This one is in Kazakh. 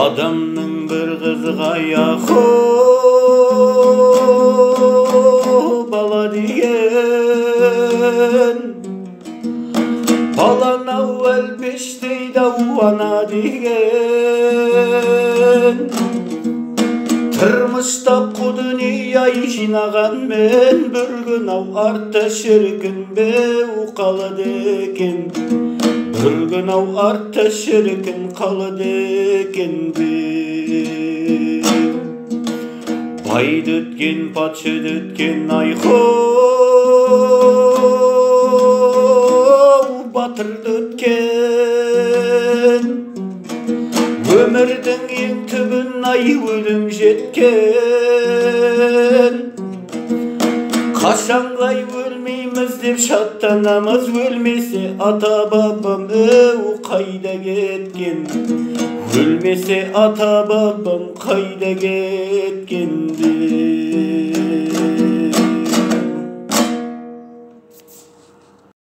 Adamның bir қызға яқы бала деген, баланы әуел пештейді ана деген. Тұрмышта қу дүние жинаған мен, бір күн ау артта шіркін беу қалады екен. Bir gün av артта шіркін қалады екен бе. Байды өткен, патшады өткен айқау, батырды өткен. Өмірдің ең түбін ай өлім жеткен. Қашанғай өлмейміз деп шаттанамыз, өлмесе ата бабам қайда кеткен. Өлмесе ата бабам қайда кеткен.